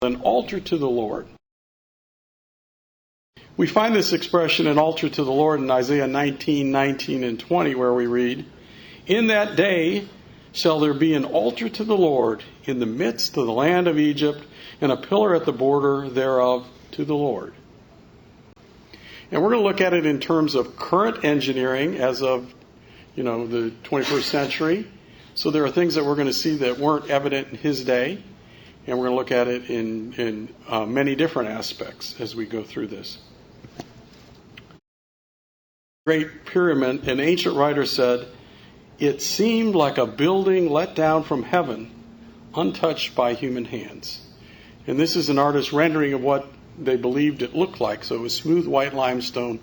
an altar to the Lord. We find this expression, an altar to the Lord, in Isaiah 19 and 20, where we read, "In that day shall there be an altar to the Lord in the midst of the land of Egypt, and a pillar at the border thereof to the Lord." And we're going to look at it in terms of current engineering as of, the 21st century. So there are things that we're going to see that weren't evident in his day, and we're going to look at it in many different aspects as we go through this. Great Pyramid, an ancient writer said, "It seemed like a building let down from heaven, untouched by human hands." And this is an artist's rendering of what they believed it looked like. So it was smooth white limestone.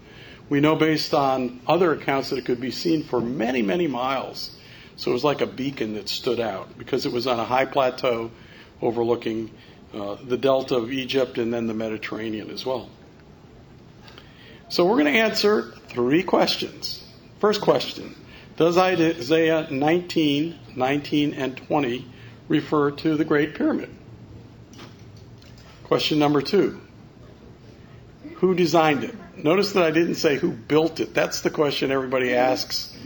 We know based on other accounts that it could be seen for many, many miles. So it was like a beacon that stood out because it was on a high plateau overlooking the delta of Egypt and then the Mediterranean as well. So we're going to answer 3 questions. First question, does Isaiah 19 and 20 refer to the Great Pyramid? Question number 2, who designed it? Notice that I didn't say who built it. That's the question everybody asks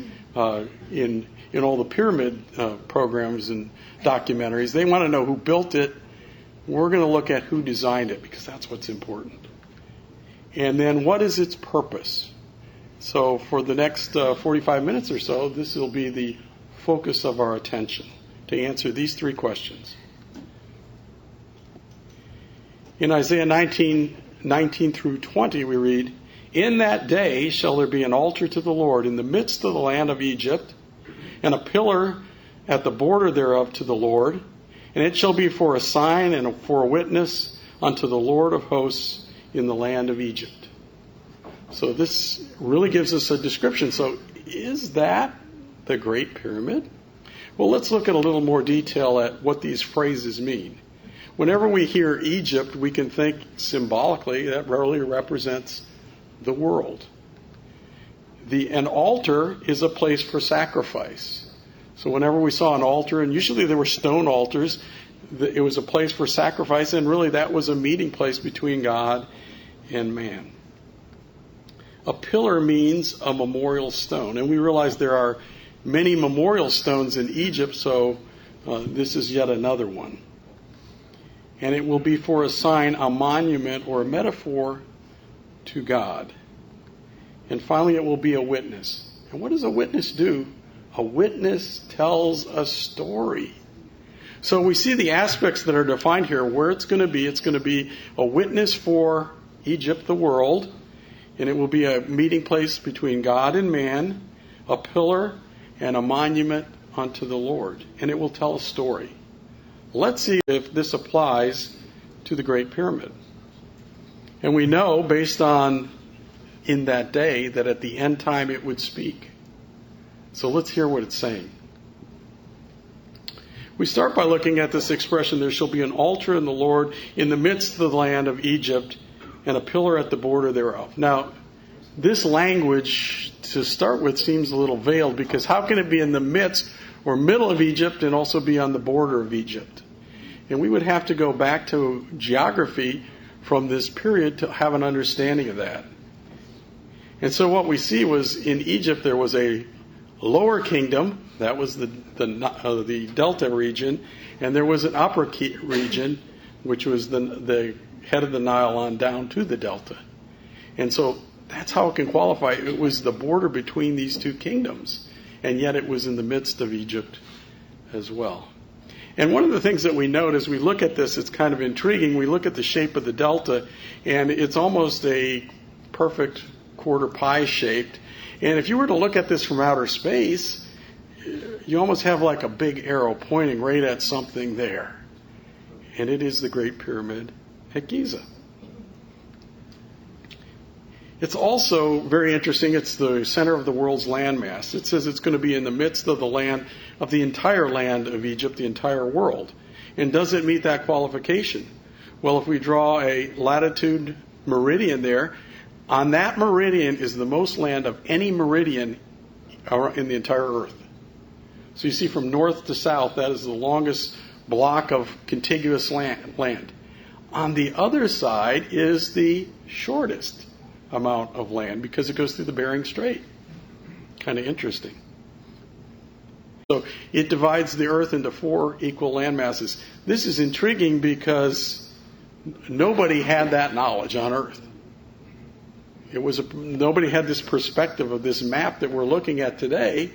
in all the pyramid programs and documentaries. They want to know who built it. We're going to look at who designed it because that's what's important. And then what is its purpose? So for the next 45 minutes or so, this will be the focus of our attention to answer these 3 questions. In Isaiah 19 through 20, we read, "In that day shall there be an altar to the Lord in the midst of the land of Egypt, and a pillar at the border thereof to the Lord, and it shall be for a sign and for a witness unto the Lord of hosts in the land of Egypt." So this really gives us a description. So is that the Great Pyramid? Well, let's look at a little more detail at what these phrases mean. Whenever we hear Egypt, we can think symbolically that really represents the world. An altar is a place for sacrifice. So whenever we saw an altar, and usually there were stone altars, it was a place for sacrifice, and really that was a meeting place between God and man. A pillar means a memorial stone, and we realize there are many memorial stones in Egypt, so this is yet another one. And it will be for a sign, a monument, or a metaphor to God. And finally, it will be a witness. And what does a witness do? A witness tells a story. So we see the aspects that are defined here, where it's going to be. It's going to be a witness for Egypt, the world, and it will be a meeting place between God and man, a pillar, and a monument unto the Lord. And it will tell a story. Let's see if this applies to the Great Pyramid. And we know, based on in that day, that at the end time it would speak. So let's hear what it's saying. We start by looking at this expression, "There shall be an altar in the Lord in the midst of the land of Egypt, and a pillar at the border thereof." Now, this language, to start with, seems a little veiled, because how can it be in the midst or middle of Egypt and also be on the border of Egypt? And we would have to go back to geography from this period to have an understanding of that. And so what we see was in Egypt there was a lower kingdom, that was the delta region, and there was an upper region, which was the head of the Nile on down to the delta. And so that's how it can qualify. It was the border between these 2 kingdoms, and yet it was in the midst of Egypt as well. And one of the things that we note as we look at this, it's kind of intriguing. We look at the shape of the delta, and it's almost a perfect quarter pie shaped. And if you were to look at this from outer space, you almost have like a big arrow pointing right at something there. And it is the Great Pyramid at Giza. It's also very interesting. It's the center of the world's landmass. It says it's going to be in the midst of the land, of the entire land of Egypt, the entire world. And does it meet that qualification? Well, if we draw a latitude meridian there, on that meridian is the most land of any meridian in the entire earth. So you see from north to south, that is the longest block of contiguous land. On the other side is the shortest amount of land because it goes through the Bering Strait. Kind of interesting. So it divides the earth into 4 equal land masses. This is intriguing because nobody had that knowledge on earth. Nobody had this perspective of this map that we're looking at today,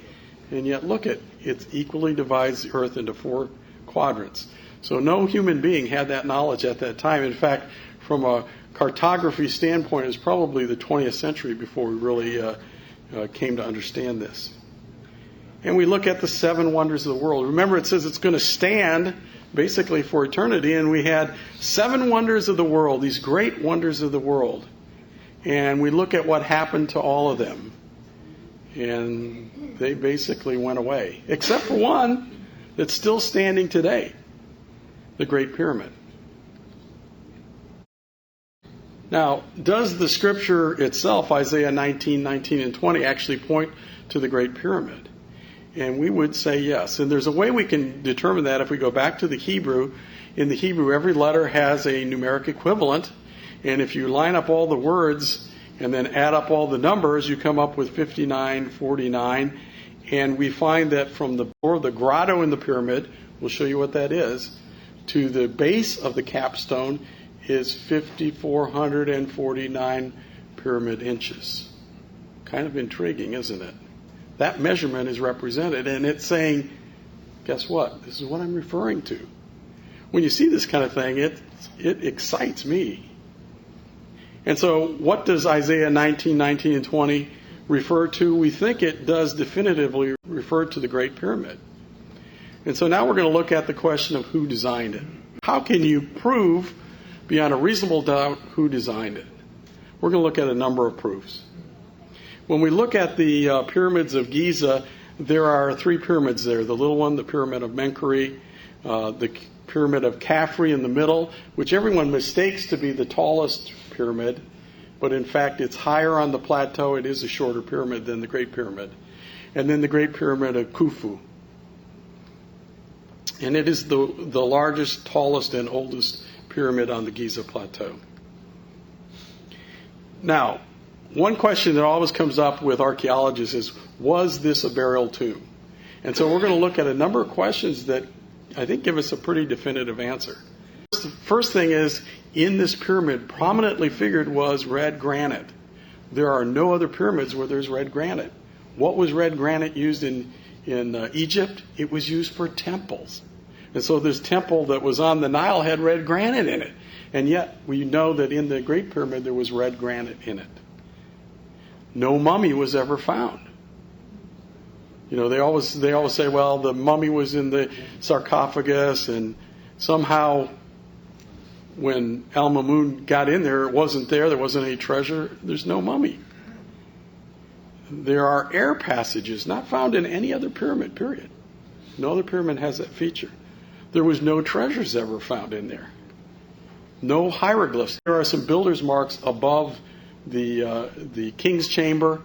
and yet look at it equally divides the earth into 4 quadrants. So no human being had that knowledge at that time. In fact, from a cartography standpoint, it's probably the 20th century before we really came to understand this. And we look at the 7 wonders of the world. Remember, it says it's going to stand basically for eternity, and we had 7 wonders of the world, these great wonders of the world. And we look at what happened to all of them. And they basically went away, except for one that's still standing today, the Great Pyramid. Now, does the scripture itself, Isaiah 19, 19, and 20, actually point to the Great Pyramid? And we would say yes. And there's a way we can determine that if we go back to the Hebrew. In the Hebrew, every letter has a numeric equivalent. And if you line up all the words and then add up all the numbers, you come up with 5949. And we find that from the grotto in the pyramid, we'll show you what that is, to the base of the capstone is 5,449 pyramid inches. Kind of intriguing, isn't it? That measurement is represented, and it's saying, guess what? This is what I'm referring to. When you see this kind of thing, it excites me. And so what does Isaiah 19, 19, and 20 refer to? We think it does definitively refer to the Great Pyramid. And so now we're going to look at the question of who designed it. How can you prove beyond a reasonable doubt who designed it? We're going to look at a number of proofs. When we look at the pyramids of Giza, there are 3 pyramids there. The little one, the Pyramid of Menkaure, the Pyramid of Khafre in the middle, which everyone mistakes to be the tallest pyramid, but in fact it's higher on the plateau. It is a shorter pyramid than the Great Pyramid. And then the Great Pyramid of Khufu. And it is the largest, tallest, and oldest pyramid on the Giza Plateau. Now, one question that always comes up with archaeologists is, was this a burial tomb? And so we're going to look at a number of questions that I think give us a pretty definitive answer. The first thing is, in this pyramid, prominently figured was red granite. There are no other pyramids where there's red granite. What was red granite used in Egypt? It was used for temples. And so this temple that was on the Nile had red granite in it. And yet we know that in the Great Pyramid there was red granite in it. No mummy was ever found. You know, they always say, well, the mummy was in the sarcophagus, and somehow when Al-Mamun got in there, it wasn't there. There wasn't any treasure. There's no mummy. There are air passages not found in any other pyramid, period. No other pyramid has that feature. There was no treasures ever found in there. No hieroglyphs. There are some builder's marks above the king's chamber,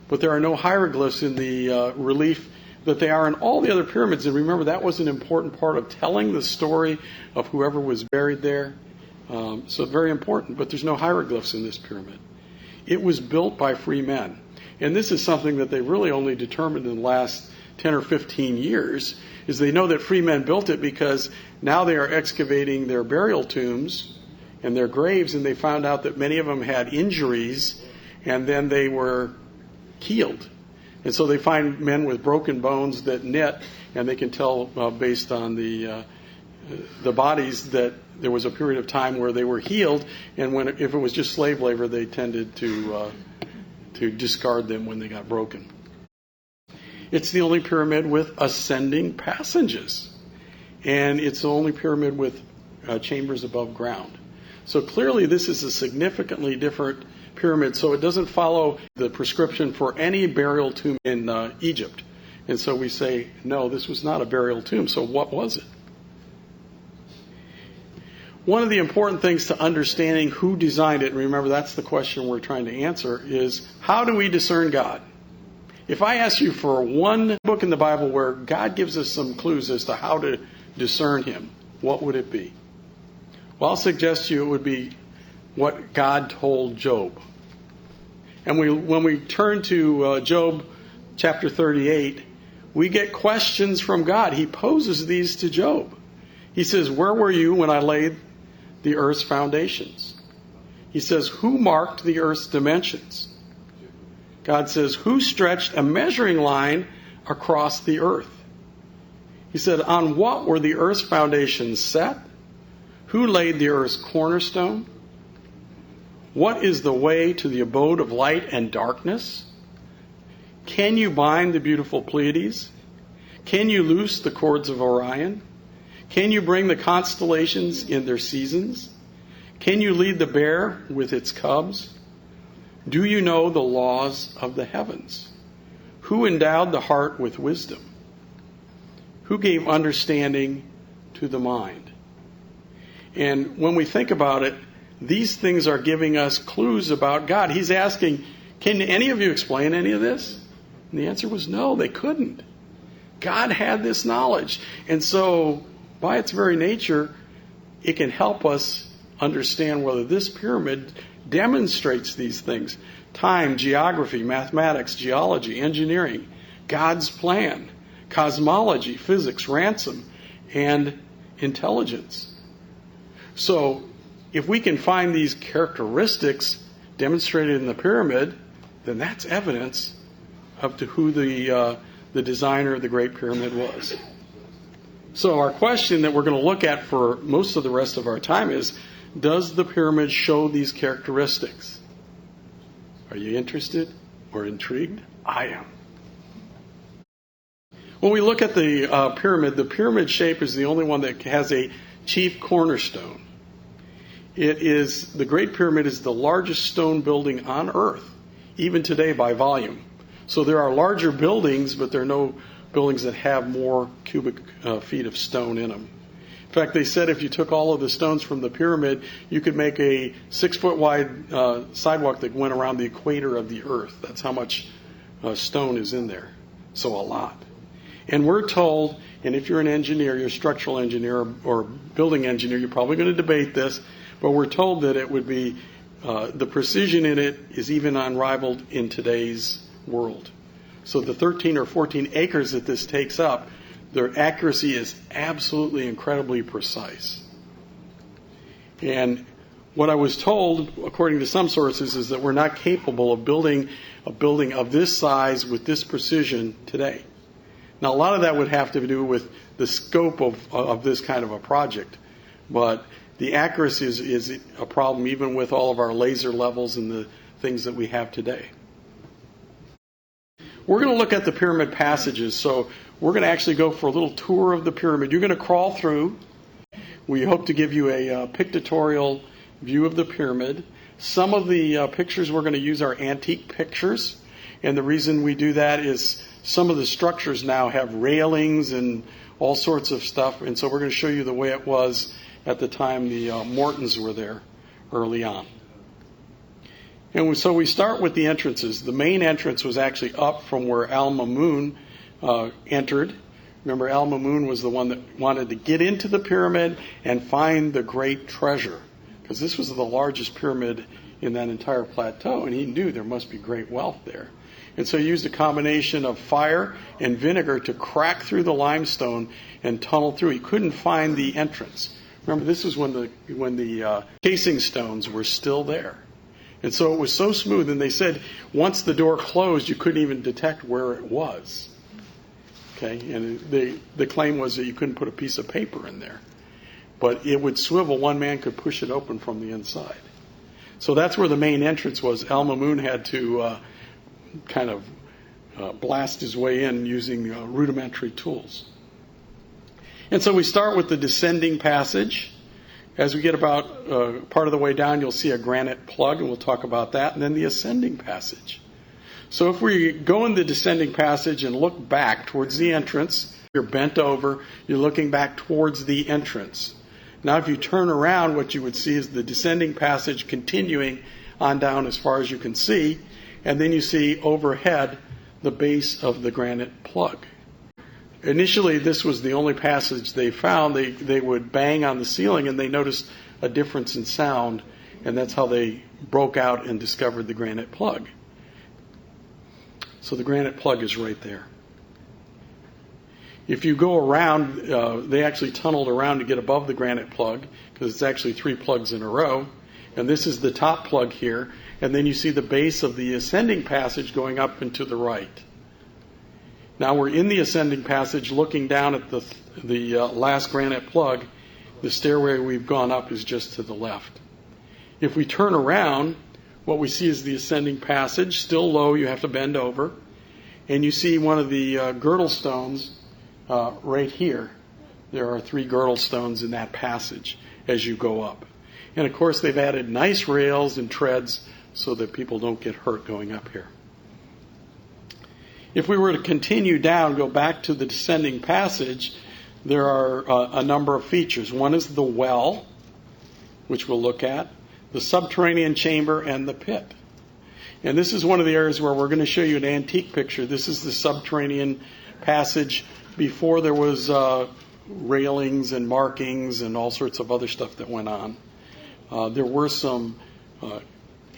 but there are no hieroglyphs in the relief that they are in all the other pyramids. And remember, that was an important part of telling the story of whoever was buried there. So very important, but there's no hieroglyphs in this pyramid. It was built by free men. And this is something that they really only determined in the last 10 or 15 years, is they know that free men built it because now they are excavating their burial tombs and their graves, and they found out that many of them had injuries, and then they were healed. And so they find men with broken bones that knit, and they can tell based on the bodies that there was a period of time where they were healed, and if it was just slave labor, they tended to discard them when they got broken. It's the only pyramid with ascending passages, and it's the only pyramid with chambers above ground. So clearly this is a significantly different pyramid, so it doesn't follow the prescription for any burial tomb in Egypt. And so we say, no, this was not a burial tomb, so what was it? One of the important things to understanding who designed it, and remember that's the question we're trying to answer, is how do we discern God? If I ask you for one book in the Bible where God gives us some clues as to how to discern Him, what would it be? Well, I'll suggest to you it would be what God told Job. And when we turn to Job chapter 38, we get questions from God. He poses these to Job. He says, where were you when I laid the earth's foundations? He says, who marked the earth's dimensions? God says, who stretched a measuring line across the earth? He said, on what were the earth's foundations set? Who laid the earth's cornerstone? What is the way to the abode of light and darkness? Can you bind the beautiful Pleiades? Can you loose the cords of Orion? Can you bring the constellations in their seasons? Can you lead the bear with its cubs? Do you know the laws of the heavens? Who endowed the heart with wisdom? Who gave understanding to the mind? And when we think about it, these things are giving us clues about God. He's asking, can any of you explain any of this? And the answer was no, they couldn't. God had this knowledge. And so, by its very nature, it can help us understand whether this pyramid demonstrates these things. Time, geography, mathematics, geology, engineering, God's plan, cosmology, physics, ransom, and intelligence. So, if we can find these characteristics demonstrated in the pyramid, then that's evidence of to who the designer of the Great Pyramid was. So our question that we're going to look at for most of the rest of our time is, does the pyramid show these characteristics? Are you interested or intrigued? I am. When we look at the pyramid shape is the only one that has a chief cornerstone. The Great Pyramid is the largest stone building on Earth, even today by volume. So there are larger buildings, but there are no buildings that have more cubic feet of stone in them. In fact, they said if you took all of the stones from the pyramid, you could make a 6-foot wide sidewalk that went around the equator of the Earth. That's how much stone is in there. So a lot. And we're told, and if you're an engineer, you're a structural engineer or building engineer, you're probably going to debate this, but we're told that it would be, the precision in it is even unrivaled in today's world. So the 13 or 14 acres that this takes up, their accuracy is absolutely incredibly precise. And what I was told, according to some sources, is that we're not capable of building a building of this size with this precision today. Now, a lot of that would have to do with the scope of this kind of a project. But the accuracy is a problem even with all of our laser levels and the things that we have today. We're going to look at the pyramid passages. So we're going to actually go for a little tour of the pyramid. You're going to crawl through. We hope to give you a pictorial view of the pyramid. Some of the pictures we're going to use are antique pictures. And the reason we do that is some of the structures now have railings and all sorts of stuff. And so we're going to show you the way it was at the time the Mortons were there early on. And so we start with the entrances. The main entrance was actually up from where Al-Mamun entered. Remember, Al-Mamun was the one that wanted to get into the pyramid and find the great treasure, because this was the largest pyramid in that entire plateau, and he knew there must be great wealth there. And so he used a combination of fire and vinegar to crack through the limestone and tunnel through. He couldn't find the entrance. Remember, this was when the casing stones were still there. And so it was so smooth, and they said once the door closed, you couldn't even detect where it was. Okay, and the claim was that you couldn't put a piece of paper in there. But it would swivel. One man could push it open from the inside. So that's where the main entrance was. Al-Mamun had to kind of blast his way in using rudimentary tools. And so we start with the descending passage. As we get about part of the way down, you'll see a granite plug, and we'll talk about that. And then the ascending passage. So if we go in the descending passage and look back towards the entrance, you're bent over, you're looking back towards the entrance. Now if you turn around, what you would see is the descending passage continuing on down as far as you can see, and then you see overhead the base of the granite plug. initially this was the only passage they found. They would bang on the ceiling and they noticed a difference in sound, and that's how they broke out and discovered the granite plug. So the granite plug is right there. If you go around, they actually tunneled around to get above the granite plug, because it's actually 3 plugs in a row. And this is the top plug here. And then you see the base of the ascending passage going up and to the right. Now we're in the ascending passage looking down at the last granite plug. The stairway we've gone up is just to the left. If we turn around, what we see is the ascending passage, still low, you have to bend over. And you see one of the girdle stones right here. There are 3 girdle stones in that passage as you go up. And of course they've added nice rails and treads so that people don't get hurt going up here. If we were to continue down, go back to the descending passage, there are a number of features. One is the well, which we'll look at, the subterranean chamber, and the pit. And this is one of the areas where we're going to show you an antique picture. This is the subterranean passage before there was railings and markings and all sorts of other stuff that went on. There were some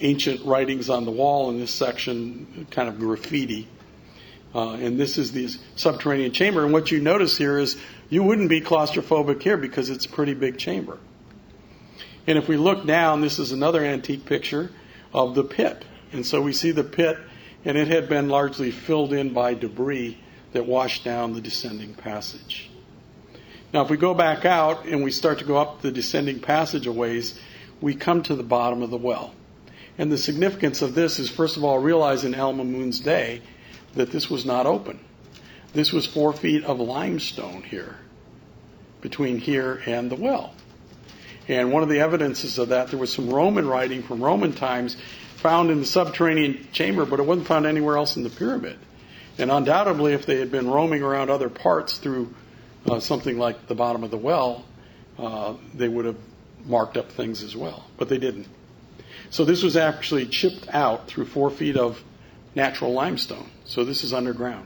ancient writings on the wall in this section, kind of graffiti. And this is the subterranean chamber. And what you notice here is you wouldn't be claustrophobic here because it's a pretty big chamber. And if we look down, this is another antique picture of the pit. And so we see the pit, and it had been largely filled in by debris that washed down the descending passage. Now, if we go back out and we start to go up the descending passage a ways, we come to the bottom of the well. And the significance of this is, first of all, realize in Al-Mamun's day that this was not open. This was 4 feet of limestone here, between here and the well. And one of the evidences of that, there was some Roman writing from Roman times found in the subterranean chamber, but it wasn't found anywhere else in the pyramid. And undoubtedly, if they had been roaming around other parts through something like the bottom of the well, they would have marked up things as well. But they didn't. So this was actually chipped out through 4 feet of natural limestone. So this is underground.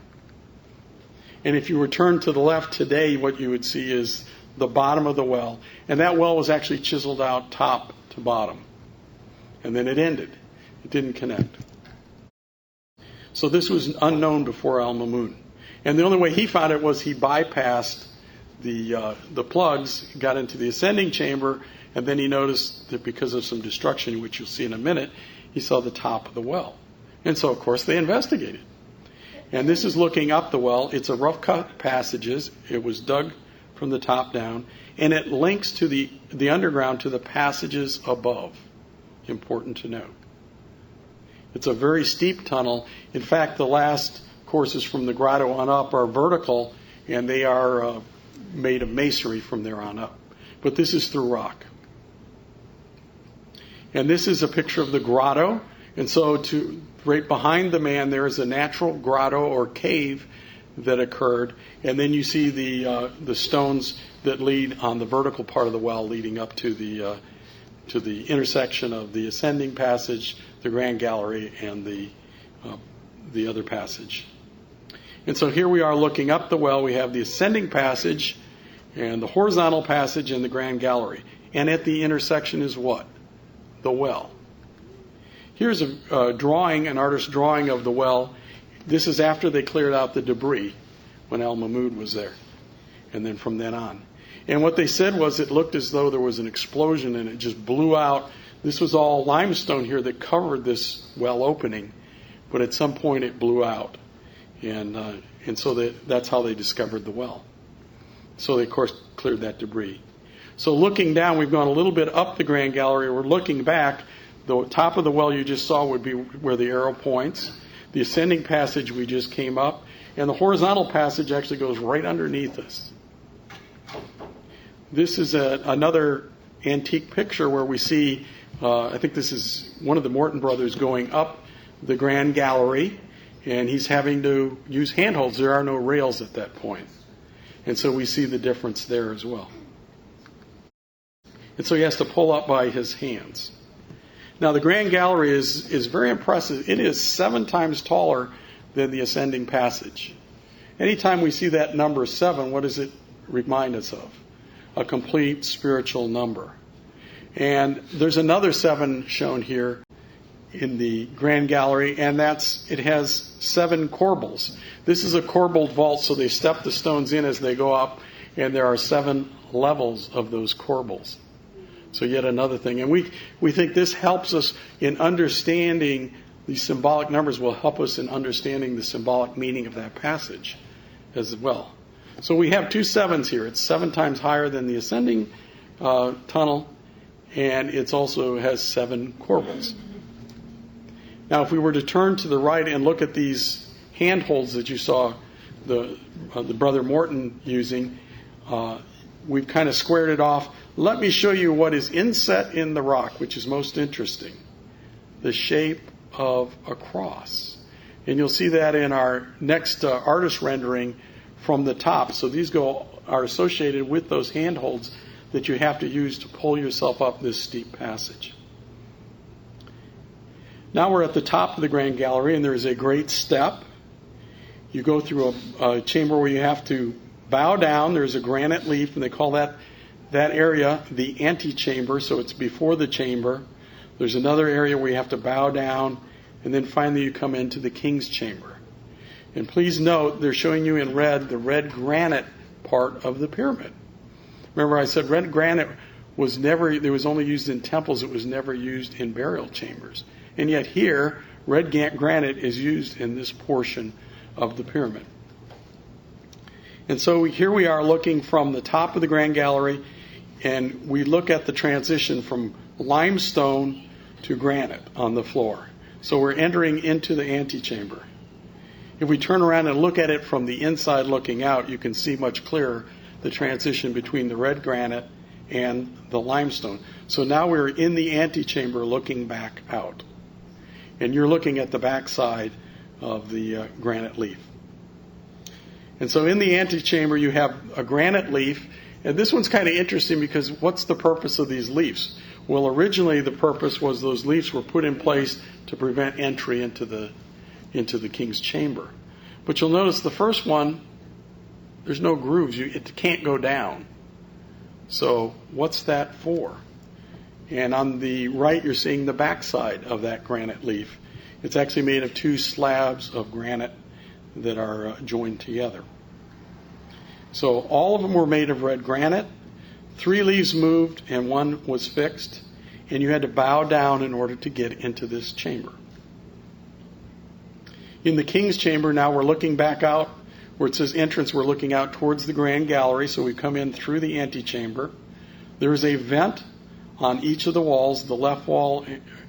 And if you return to the left today, what you would see is the bottom of the well. And that well was actually chiseled out top to bottom. And then it ended. It didn't connect. So this was unknown before Al-Mamun. And the only way he found it was he bypassed the plugs, got into the ascending chamber, and then he noticed that because of some destruction, which you'll see in a minute, he saw the top of the well. And so, of course, they investigated. And this is looking up the well. It's a rough cut passages. It was dug from the top down, and it links to the underground to the passages above. Important to note. It's a very steep tunnel. In fact, the last courses from the grotto on up are vertical, and they are made of masonry from there on up. But this is through rock. And this is a picture of the grotto. And so right behind the man there is a natural grotto or cave that occurred. And then you see the stones that lead on the vertical part of the well leading up to the intersection of the ascending passage, the grand gallery, and the other passage. And so here we are looking up the well. We have the ascending passage and the horizontal passage and the grand gallery. And at the intersection is what? The well. Here's a drawing, an artist's drawing of the well. This is after they cleared out the debris when Al-Mamun was there. And then from then on. And what they said was it looked as though there was an explosion and it just blew out. This was all limestone here that covered this well opening. But at some point it blew out. And so that's how they discovered the well. So they, of course, cleared that debris. So looking down, we've gone a little bit up the grand gallery. We're looking back. The top of the well you just saw would be where the arrow points. The ascending passage we just came up. And the horizontal passage actually goes right underneath us. This is another antique picture where we see, I think this is one of the Morton brothers going up the grand gallery. And he's having to use handholds. There are no rails at that point. And so we see the difference there as well. And so he has to pull up by his hands. Now the grand gallery is very impressive. It is 7 times taller than the ascending passage. anytime we see that number 7, what does it remind us of? A complete spiritual number. And there's another 7 shown here in the Grand Gallery, and it has 7 corbels. This is a corbelled vault, so they step the stones in as they go up, and there are 7 levels of those corbels. So yet another thing. And we think this helps us in understanding these symbolic numbers, will help us in understanding the symbolic meaning of that passage as well. So we have 2 7s here. It's 7 times higher than the ascending tunnel, and it also has 7 corbels. Now, if we were to turn to the right and look at these handholds that you saw the Brother Morton using, we've kind of squared it off. Let me show you what is inset in the rock, which is most interesting. The shape of a cross. And you'll see that in our next artist rendering from the top. So these are associated with those handholds that you have to use to pull yourself up this steep passage. Now we're at the top of the Grand Gallery, and there is a great step. You go through a chamber where you have to bow down. There's a granite leaf, and they call that area the Antechamber, so it's before the chamber. There's another area where you have to bow down, and then finally you come into the King's Chamber. And please note, they're showing you in red the red granite part of the pyramid. Remember I said red granite was only used in temples, it was never used in burial chambers. And yet here, red granite is used in this portion of the pyramid. And so here we are looking from the top of the Grand Gallery, and we look at the transition from limestone to granite on the floor. So we're entering into the antechamber. If we turn around and look at it from the inside looking out, you can see much clearer the transition between the red granite and the limestone. So now we're in the antechamber looking back out. And you're looking at the backside of the granite leaf. And so in the antechamber you have a granite leaf. And this one's kind of interesting because what's the purpose of these leaves? Well, originally the purpose was those leaves were put in place to prevent entry into the King's Chamber. But you'll notice the first one, there's no grooves. It can't go down. So what's that for? And on the right, you're seeing the backside of that granite leaf. It's actually made of 2 slabs of granite that are joined together. So all of them were made of red granite. 3 leaves moved and 1 was fixed. And you had to bow down in order to get into this chamber. In the King's Chamber, now we're looking back out where it says entrance. We're looking out towards the Grand Gallery. So we come in through the antechamber. There is a vent on each of the walls, the left wall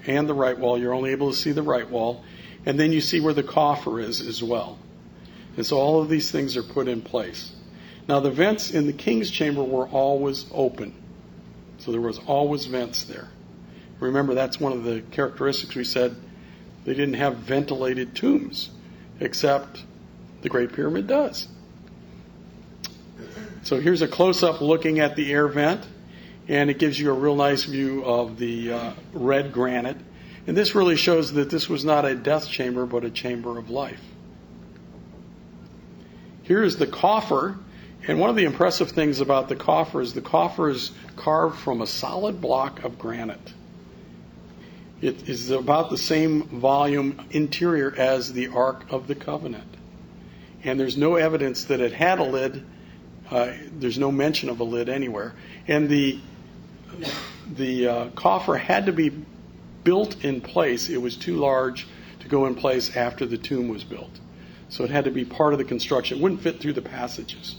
and the right wall. You're only able to see the right wall. And then you see where the coffer is as well. And so all of these things are put in place. Now the vents in the King's Chamber were always open. So there was always vents there. Remember, that's one of the characteristics we said. They didn't have ventilated tombs, except the Great Pyramid does. So here's a close-up looking at the air vent. And it gives you a real nice view of the red granite. And this really shows that this was not a death chamber, but a chamber of life. Here is the coffer. And one of the impressive things about the coffer is carved from a solid block of granite. It is about the same volume interior as the Ark of the Covenant. And there's no evidence that it had a lid. There's no mention of a lid anywhere. And the coffer had to be built in place. It was too large to go in place after the tomb was built. So it had to be part of the construction. It wouldn't fit through the passages.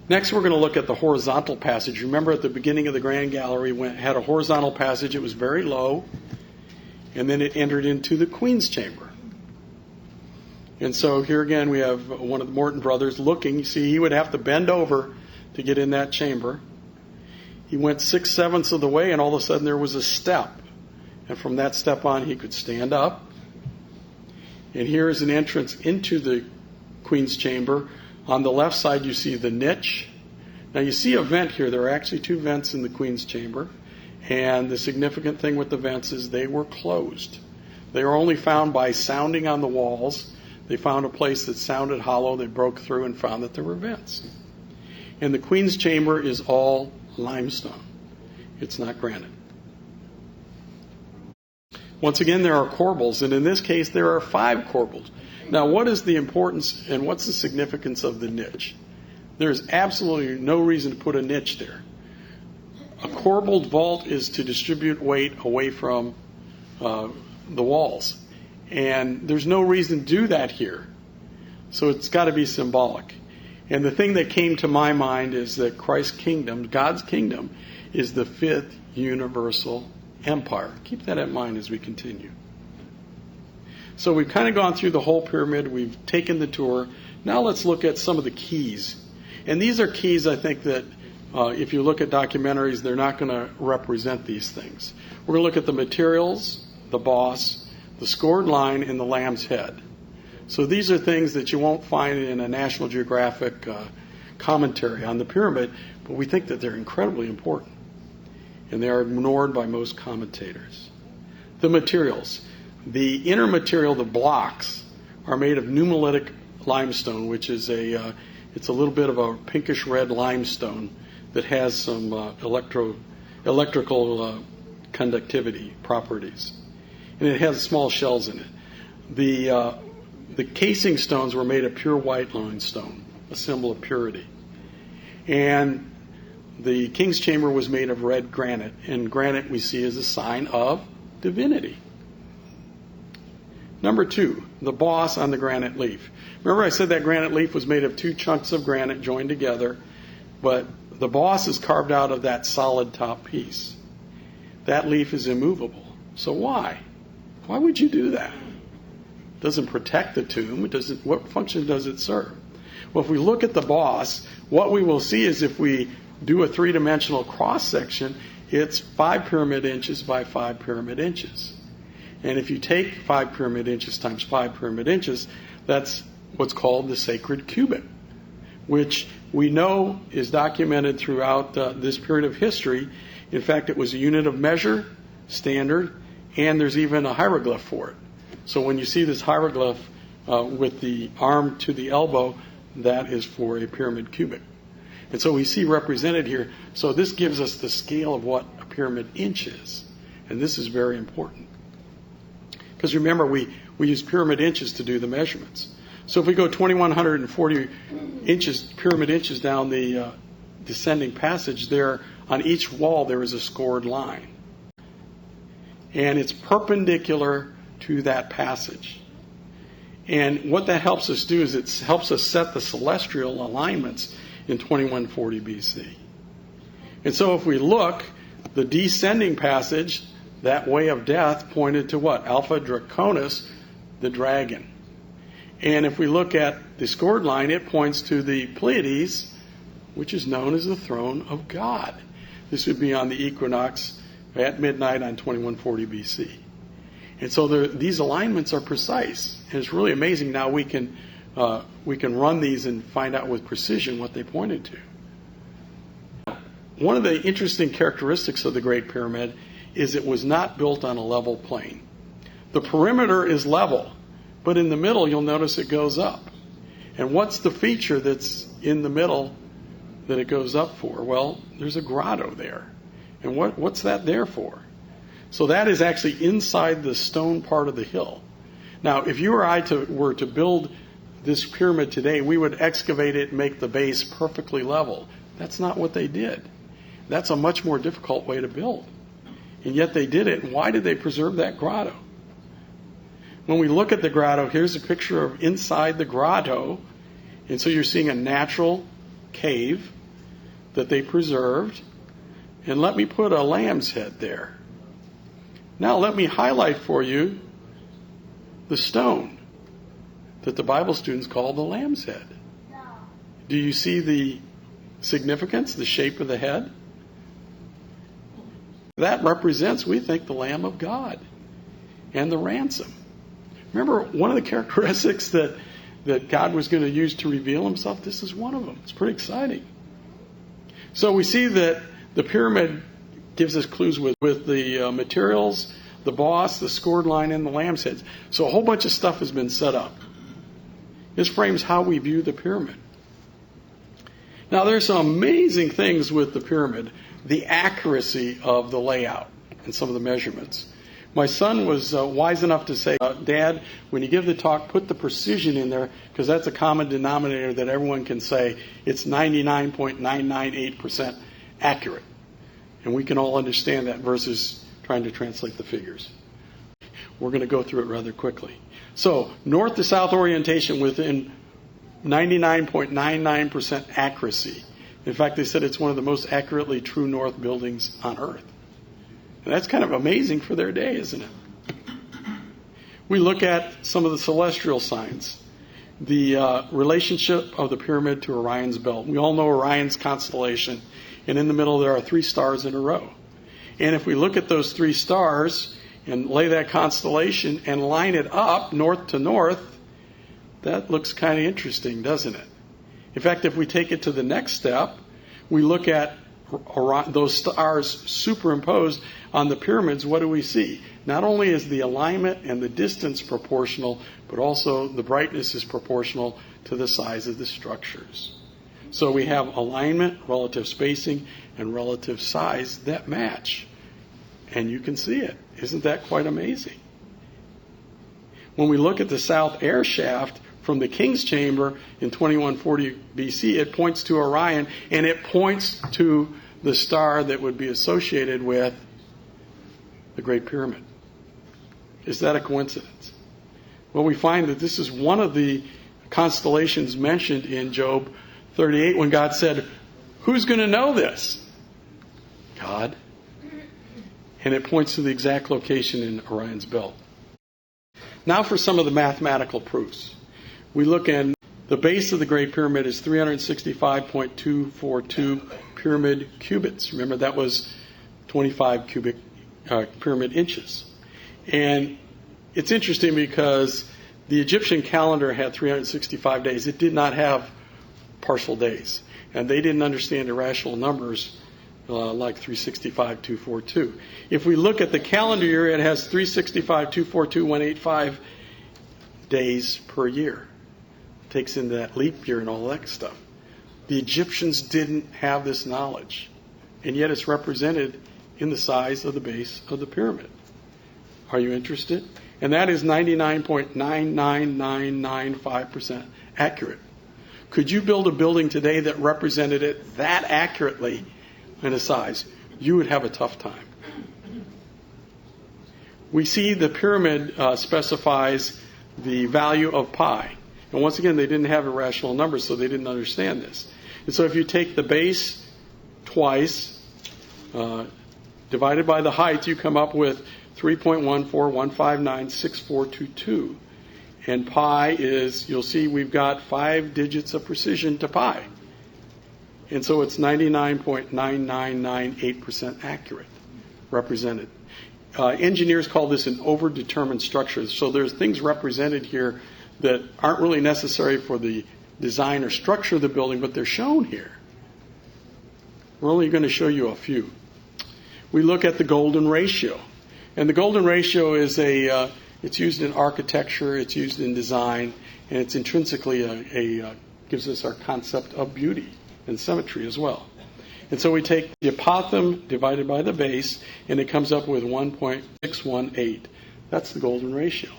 Next, we're going to look at the horizontal passage. Remember, at the beginning of the Grand Gallery, had a horizontal passage. It was very low. And then it entered into the Queen's Chamber. And so here again, we have one of the Morton brothers looking. You see, he would have to bend over to get in that chamber. He went 6/7 of the way, and all of a sudden there was a step. And from that step on, he could stand up. And here is an entrance into the Queen's Chamber. On the left side, you see the niche. Now, you see a vent here. There are actually 2 vents in the Queen's Chamber. And the significant thing with the vents is they were closed. They were only found by sounding on the walls. They found a place that sounded hollow. They broke through and found that there were vents. And the Queen's Chamber is all limestone. It's not granite. Once again, there are corbels, and in this case, there are 5 corbels. Now, what is the importance and what's the significance of the niche? There's absolutely no reason to put a niche there. A corbelled vault is to distribute weight away from the walls. And there's no reason to do that here. So it's got to be symbolic. And the thing that came to my mind is that Christ's kingdom, God's kingdom, is the 5th universal empire. Keep that in mind as we continue. So we've kind of gone through the whole pyramid. We've taken the tour. Now let's look at some of the keys. And these are keys, I think, that if you look at documentaries, they're not going to represent these things. We're going to look at the materials, the boss, the scored line, and the lamb's head. So these are things that you won't find in a National Geographic commentary on the pyramid, but we think that they're incredibly important. And they are ignored by most commentators. The materials. The inner material, the blocks, are made of nummulitic limestone, which is it's a little bit of a pinkish red limestone that has some electrical conductivity properties. And it has small shells in it. The casing stones were made of pure white limestone, a symbol of purity. And the King's Chamber was made of red granite, and granite we see as a sign of divinity. Number 2, the boss on the granite leaf. Remember I said that granite leaf was made of 2 chunks of granite joined together, but the boss is carved out of that solid top piece. That leaf is immovable. So why? Why would you do that? It doesn't protect the tomb. What function does it serve? Well, if we look at the boss, what we will see is if we do a 3-dimensional cross-section, it's 5 pyramid inches by 5 pyramid inches. And if you take 5 pyramid inches times 5 pyramid inches, that's what's called the sacred cubit, which we know is documented throughout this period of history. In fact, it was a unit of measure, standard, and there's even a hieroglyph for it. So when you see this hieroglyph with the arm to the elbow, that is for a pyramid cubit. And so we see represented here. So this gives us the scale of what a pyramid inch is. And this is very important. Because remember, we use pyramid inches to do the measurements. So if we go 2,140 inches, pyramid inches down the descending passage, there on each wall there is a scored line. And it's perpendicular to that passage. And what that helps us do is it helps us set the celestial alignments in 2140 BC. And so if we look, the descending passage, that way of death, pointed to what? Alpha Draconis, the dragon. And if we look at the scored line, it points to the Pleiades, which is known as the throne of God. This would be on the equinox at midnight on 2140 BC. And so these alignments are precise. And it's really amazing now we can run these and find out with precision what they pointed to. One of the interesting characteristics of the Great Pyramid is it was not built on a level plane. The perimeter is level, but in the middle you'll notice it goes up. And what's the feature that's in the middle that it goes up for? Well, there's a grotto there. And what's that there for? So that is actually inside the stone part of the hill. Now, if you or I were to build this pyramid today, we would excavate it and make the base perfectly level. That's not what they did. That's a much more difficult way to build. And yet they did it. And why did they preserve that grotto? When we look at the grotto, here's a picture of inside the grotto. And so you're seeing a natural cave that they preserved. And let me put a lamb's head there. Now let me highlight for you the stone that the Bible students call the lamb's head. Do you see the significance, the shape of the head? That represents, we think, the Lamb of God and the ransom. Remember, one of the characteristics that God was going to use to reveal himself, this is one of them. It's pretty exciting. So we see that the pyramid gives us clues with the materials, the boss, the scored line, and the lamb's heads. So a whole bunch of stuff has been set up. This frames how we view the pyramid. Now, there's some amazing things with the pyramid. The accuracy of the layout and some of the measurements. My son was wise enough to say, Dad, when you give the talk, put the precision in there, because that's a common denominator that everyone can say it's 99.998% accurate. And we can all understand that versus trying to translate the figures. We're going to go through it rather quickly. So, north to south orientation within 99.99% accuracy. In fact, they said it's one of the most accurately true north buildings on Earth. And that's kind of amazing for their day, isn't it? We look at some of the celestial signs. The relationship of the pyramid to Orion's belt. We all know Orion's constellation. And in the middle there are 3 stars in a row. And if we look at those 3 stars and lay that constellation and line it up north to north, that looks kind of interesting, doesn't it? In fact, if we take it to the next step, we look at those stars superimposed on the pyramids. What do we see? Not only is the alignment and the distance proportional, but also the brightness is proportional to the size of the structures. So we have alignment, relative spacing, and relative size that match. And you can see it. Isn't that quite amazing? When we look at the south air shaft from the King's Chamber in 2140 BC, it points to Orion, and it points to the star that would be associated with the Great Pyramid. Is that a coincidence? Well, we find that this is one of the constellations mentioned in Job 38 when God said, who's going to know this? God. And it points to the exact location in Orion's belt. Now for some of the mathematical proofs. We look in the base of the Great Pyramid is 365.242 pyramid cubits. Remember, that was 25 cubic pyramid inches. And it's interesting because the Egyptian calendar had 365 days. It did not have partial days. And they didn't understand irrational numbers like 365, 242. If we look at the calendar year, it has 365, 242, 185 days per year. It takes in that leap year and all that stuff. The Egyptians didn't have this knowledge. And yet it's represented in the size of the base of the pyramid. Are you interested? And that is 99.99995% accurate. Could you build a building today that represented it that accurately in a size? You would have a tough time. We see the pyramid specifies the value of pi. And once again, they didn't have irrational numbers, so they didn't understand this. And so if you take the base twice, divided by the height, you come up with 3.141596422. And pi is, you'll see we've got 5 digits of precision to pi. And so it's 99.9998% accurate, represented. Engineers call this an overdetermined structure. So there's things represented here that aren't really necessary for the design or structure of the building, but they're shown here. We're only going to show you a few. We look at the golden ratio. And the golden ratio is it's used in architecture, it's used in design, and it's intrinsically gives us our concept of beauty and symmetry as well. And so we take the apothem divided by the base, and it comes up with 1.618. That's the golden ratio.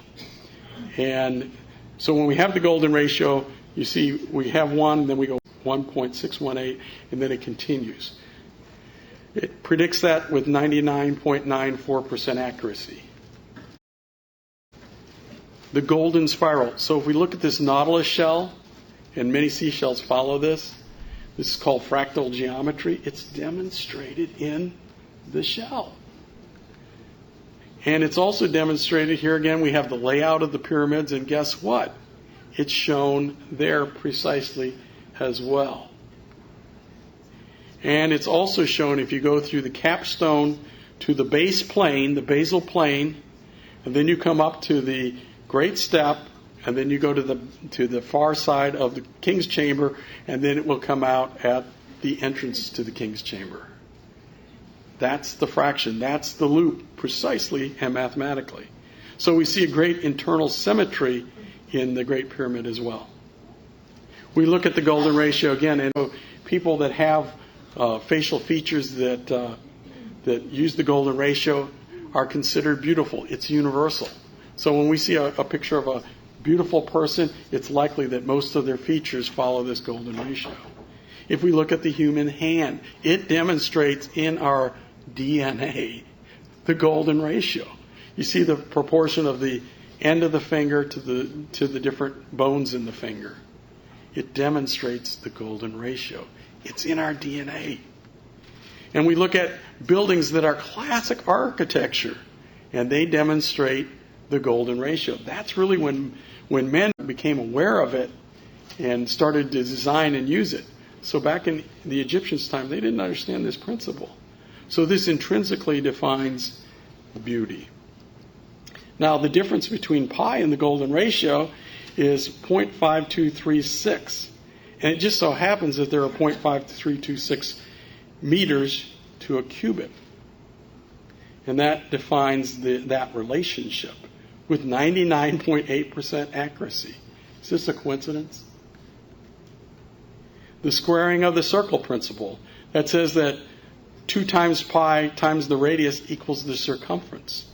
And so when we have the golden ratio, you see we have 1, then we go 1.618, and then it continues. It predicts that with 99.94% accuracy. The golden spiral. So if we look at this nautilus shell, and many seashells follow this, this is called fractal geometry. It's demonstrated in the shell. And it's also demonstrated here again. We have the layout of the pyramids, and guess what? It's shown there precisely as well. And it's also shown if you go through the capstone to the base plane, the basal plane, and then you come up to the great step, and then you go to the far side of the King's Chamber, and then it will come out at the entrance to the King's Chamber. That's the fraction. That's the loop, precisely and mathematically. So we see a great internal symmetry in the Great Pyramid as well. We look at the golden ratio again, and people that have facial features that use the golden ratio are considered beautiful. It's universal. So when we see a picture of a beautiful person, it's likely that most of their features follow this golden ratio. If we look at the human hand, it demonstrates in our DNA the golden ratio. You see the proportion of the end of the finger to the different bones in the finger. It demonstrates the golden ratio. It's in our DNA. And we look at buildings that are classic architecture, and they demonstrate the golden ratio. That's really when men became aware of it and started to design and use it. So back in the Egyptians' time, they didn't understand this principle. So this intrinsically defines beauty. Now, the difference between pi and the golden ratio is 0.5236. And it just so happens that there are 0.5326 meters to a cubit. And that defines that relationship with 99.8% accuracy. Is this a coincidence? The squaring of the circle principle. That says that 2 times pi times the radius equals the circumference.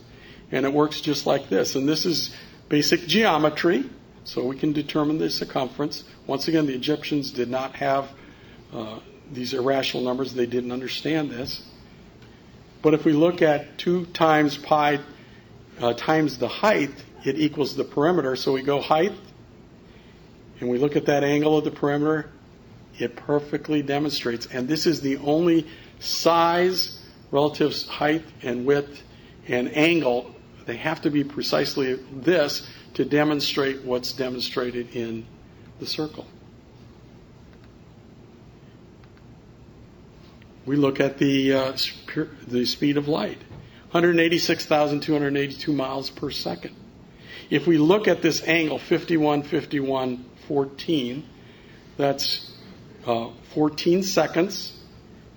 And it works just like this. And this is basic geometry, so we can determine the circumference. Once again, the Egyptians did not have these irrational numbers. They didn't understand this. But if we look at 2 times pi times the height, it equals the perimeter. So we go height, and we look at that angle of the perimeter. It perfectly demonstrates. And this is the only size, relative height and width and angle. They have to be precisely this to demonstrate what's demonstrated in the circle. We look at the speed of light, 186,282 miles per second. If we look at this angle, 51, 51, 14, that's 14 seconds,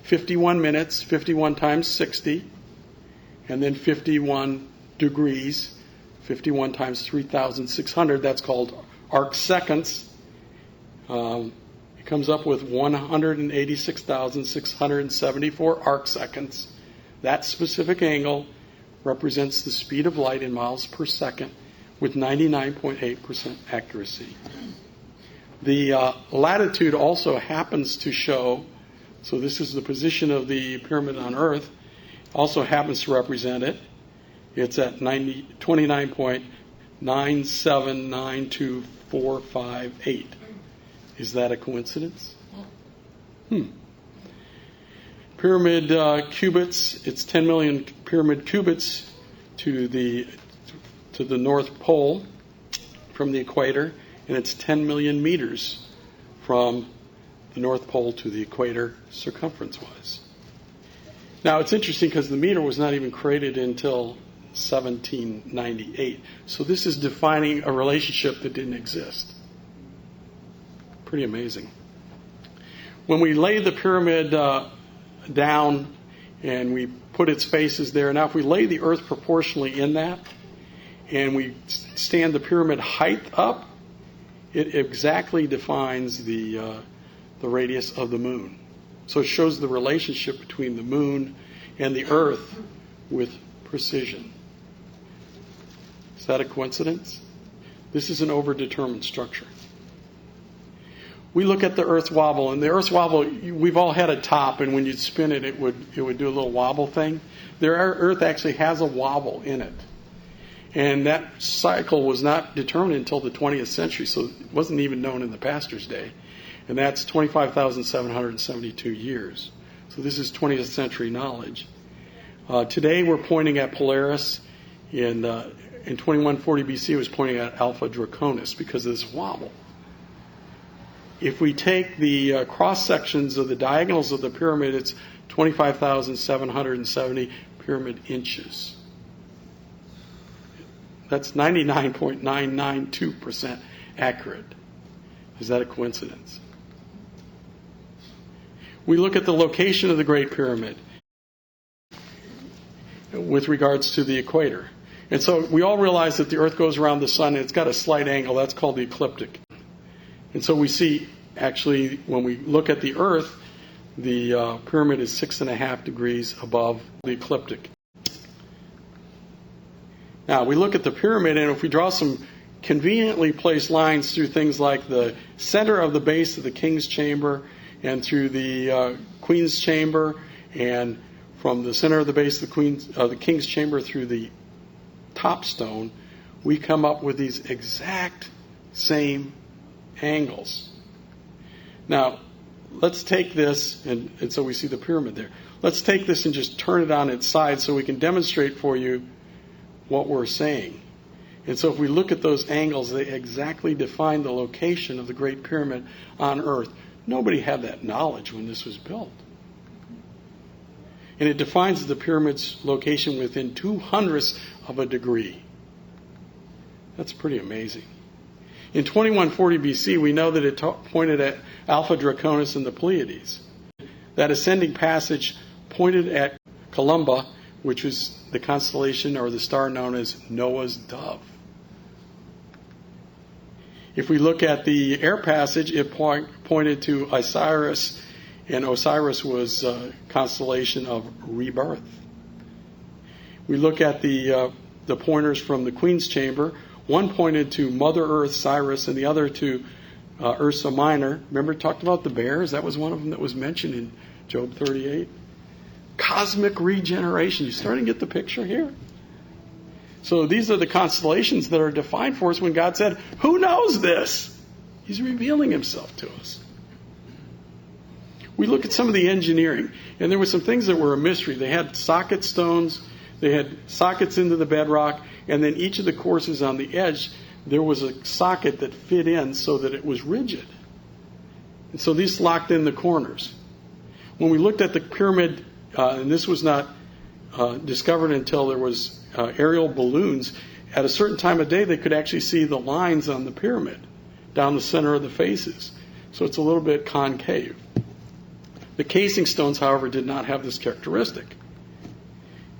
51 minutes, 51 times 60, and then 51 degrees, 51 times 3,600. That's called arc seconds. It comes up with 186,674 arc seconds. That specific angle represents the speed of light in miles per second with 99.8% accuracy. The latitude also happens to show, so this is the position of the pyramid on Earth, also happens to represent it. It's at 29.9792458. Is that a coincidence? Pyramid cubits, it's 10 million pyramid cubits to the North Pole from the equator, and it's 10 million meters from the North Pole to the equator circumference-wise. Now, it's interesting because the meter was not even created until 1798. So this is defining a relationship that didn't exist. Pretty amazing. When we lay the pyramid down and we put its faces there, now if we lay the earth proportionally in that and we stand the pyramid height up, it exactly defines the radius of the moon. So it shows the relationship between the moon and the earth with precision. Is that a coincidence? This is an overdetermined structure. We look at the Earth's wobble, and the Earth's wobble, we've all had a top, and when you'd spin it, it would do a little wobble thing. The Earth actually has a wobble in it. And that cycle was not determined until the 20th century, so it wasn't even known in the pastor's day. And that's 25,772 years. So this is 20th century knowledge. Today we're pointing at Polaris. In 2140 BC, it was pointing at Alpha Draconis because of this wobble. If we take the cross sections of the diagonals of the pyramid, it's 25,770 pyramid inches. That's 99.992% accurate. Is that a coincidence? We look at the location of the Great Pyramid with regards to the equator. And so we all realize that the Earth goes around the sun and it's got a slight angle. That's called the ecliptic. And so we see Actually, when we look at the Earth, the pyramid is 6.5 degrees above the ecliptic. Now, we look at the pyramid, and if we draw some conveniently placed lines through things like the center of the base of the King's Chamber and through the Queen's Chamber, and from the center of the base of the King's Chamber through the top stone, we come up with these exact same angles. Now, let's take this, and so we see the pyramid there. Let's take this and just turn it on its side so we can demonstrate for you what we're saying. And so if we look at those angles, they exactly define the location of the Great Pyramid on Earth. Nobody had that knowledge when this was built. And it defines the pyramid's location within 0.02 of a degree. That's pretty amazing. In 2140 BC, we know that it pointed at Alpha Draconis and the Pleiades. That ascending passage pointed at Columba, which was the constellation or the star known as Noah's Dove. If we look at the air passage, it pointed to Osiris, and Osiris was a constellation of rebirth. We look at the pointers from the Queen's Chamber. One pointed to Mother Earth, Cyrus, and the other to Ursa Minor. Remember, it talked about the bears? That was one of them that was mentioned in Job 38. Cosmic regeneration. You starting to get the picture here? So these are the constellations that are defined for us when God said, who knows this? He's revealing himself to us. We look at some of the engineering, and there were some things that were a mystery. They had socket stones, they had sockets into the bedrock, and then each of the courses on the edge, there was a socket that fit in so that it was rigid. And so these locked in the corners. When we looked at the pyramid, and this was not discovered until there was aerial balloons, at a certain time of day they could actually see the lines on the pyramid down the center of the faces. So it's a little bit concave. The casing stones, however, did not have this characteristic.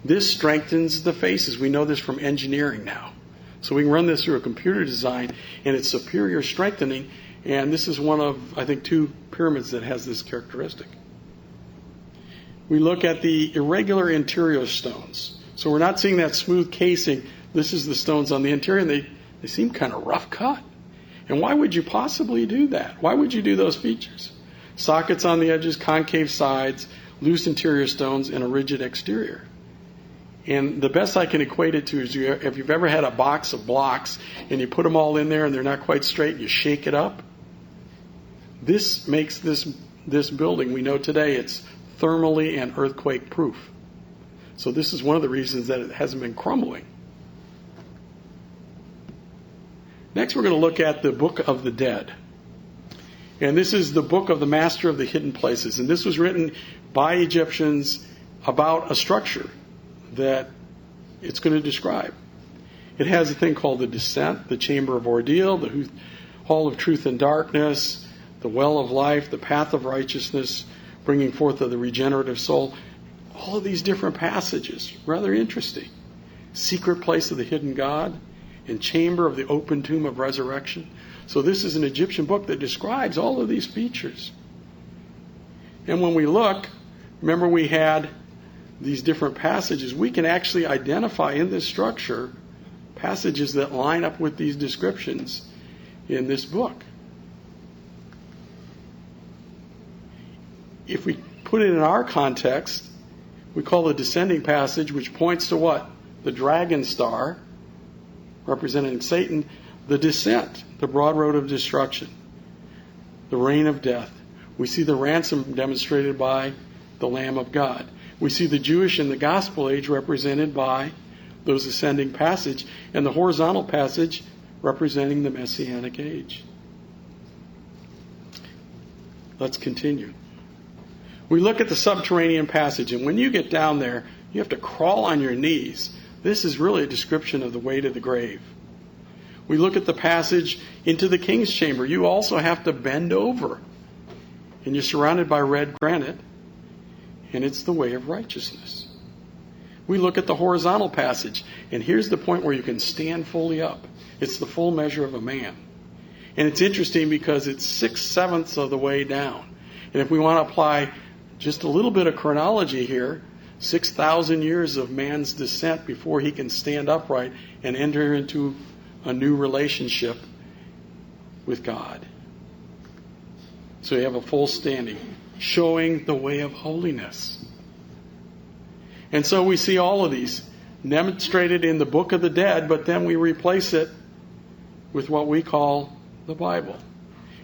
This strengthens the faces. We know this from engineering now. So we can run this through a computer design, and it's superior strengthening, and this is one of, I think, 2 pyramids that has this characteristic. We look at the irregular interior stones. So we're not seeing that smooth casing. This is the stones on the interior, and they seem kind of rough cut. And why would you possibly do that? Why would you do those features? Sockets on the edges, concave sides, loose interior stones, and a rigid exterior. And the best I can equate it to is if you've ever had a box of blocks and you put them all in there and they're not quite straight, you shake it up. This makes this building, we know today, it's thermally and earthquake proof. So this is one of the reasons that it hasn't been crumbling. Next, we're going to look at the Book of the Dead. And this is the book of the Master of the Hidden Places. And this was written by Egyptians about a structure that it's going to describe. It has a thing called the Descent, the Chamber of Ordeal, the Hall of Truth and Darkness, the Well of Life, the Path of Righteousness, bringing forth of the regenerative soul. All of these different passages, rather interesting. Secret Place of the Hidden God, and Chamber of the Open Tomb of Resurrection. So this is an Egyptian book that describes all of these features. And when we look, remember we had these different passages. We can actually identify in this structure passages that line up with these descriptions in this book. If we put it in our context, we call the descending passage, which points to what? The dragon star, representing Satan, the descent, the broad road of destruction, the reign of death. We see the ransom demonstrated by the Lamb of God. We see the Jewish and the gospel age represented by those ascending passage, and the horizontal passage representing the messianic age. Let's continue. We look at the subterranean passage, and when you get down there, you have to crawl on your knees. This is really a description of the way to the grave. We look at the passage into the King's Chamber. You also have to bend over, and you're surrounded by red granite, and it's the way of righteousness. We look at the horizontal passage, and here's the point where you can stand fully up. It's the full measure of a man. And it's interesting because it's 6/7 of the way down. And if we want to apply just a little bit of chronology here, 6,000 years of man's descent before he can stand upright and enter into a new relationship with God. So you have a full standing, showing the way of holiness. And so we see all of these demonstrated in the Book of the Dead, but then we replace it with what we call the Bible.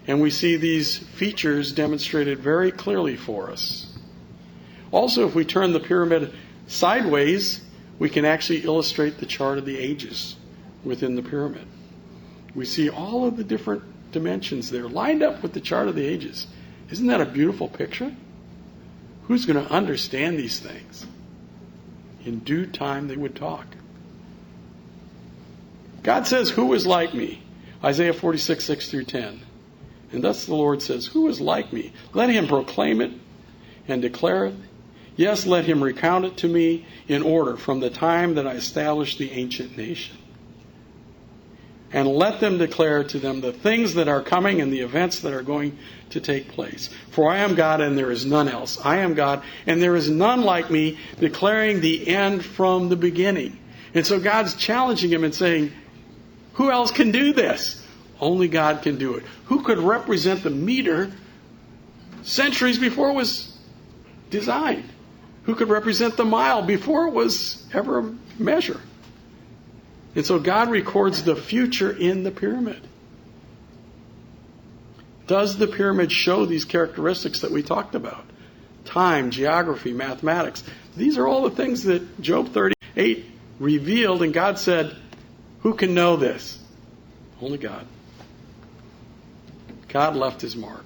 And we see these features demonstrated very clearly for us. Also, if we turn the pyramid sideways, we can actually illustrate the chart of the ages within the pyramid. We see all of the different dimensions there lined up with the chart of the ages. Isn't that a beautiful picture? Who's going to understand these things? In due time they would talk. God says, "Who is like me?" Isaiah 46, 6 through 10. And thus the Lord says, "Who is like me? Let him proclaim it and declare it. Yes, let him recount it to me in order from the time that I established the ancient nation. And let them declare to them the things that are coming and the events that are going to take place. For I am God and there is none else. I am God and there is none like me, declaring the end from the beginning." And so God's challenging him and saying, who else can do this? Only God can do it. Who could represent the meter centuries before it was designed? Who could represent the mile before it was ever a measure? And so God records the future in the pyramid. Does the pyramid show these characteristics that we talked about? Time, geography, mathematics. These are all the things that Job 38 revealed, and God said, who can know this? Only God. God left his mark.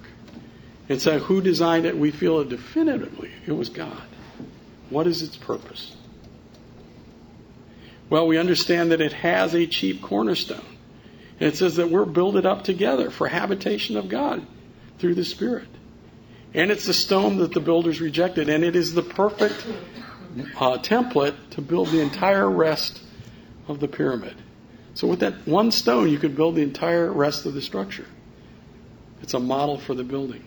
And so who designed it? We feel it definitively. It was God. What is its purpose? Well, we understand that it has a chief cornerstone. And it says that we're builded up together for habitation of God through the Spirit. And it's the stone that the builders rejected. And it is the perfect template to build the entire rest of the pyramid. So with that one stone, you could build the entire rest of the structure. It's a model for the building.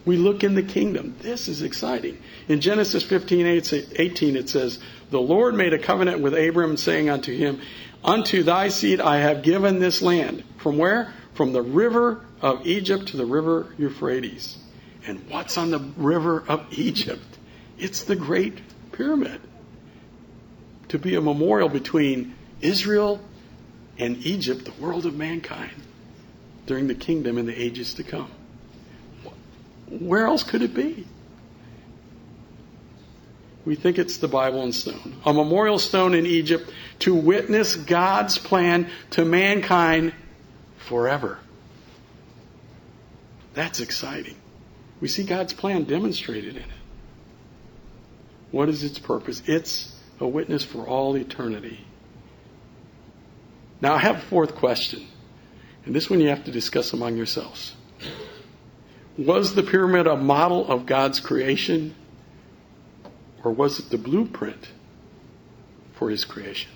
We look in the kingdom. This is exciting. In Genesis 15:18 it says, "The Lord made a covenant with Abram, saying unto him, Unto thy seed I have given this land." From where? From the river of Egypt to the river Euphrates. And what's on the river of Egypt? It's the Great Pyramid. To be a memorial between Israel and Egypt, the world of mankind, during the kingdom in the ages to come. Where else could it be? We think it's the Bible and stone. A memorial stone in Egypt to witness God's plan to mankind forever. That's exciting. We see God's plan demonstrated in it. What is its purpose? It's a witness for all eternity. Now I have a fourth question. And this one you have to discuss among yourselves. Was the pyramid a model of God's creation? Or was it the blueprint for his creation?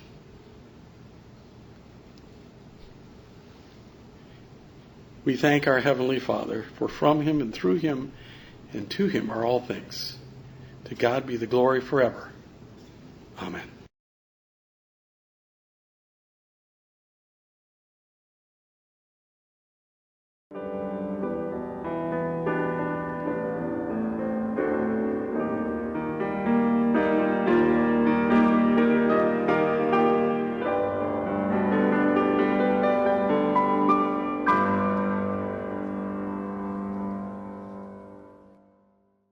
We thank our Heavenly Father, for from him and through him and to him are all things. To God be the glory forever. Amen.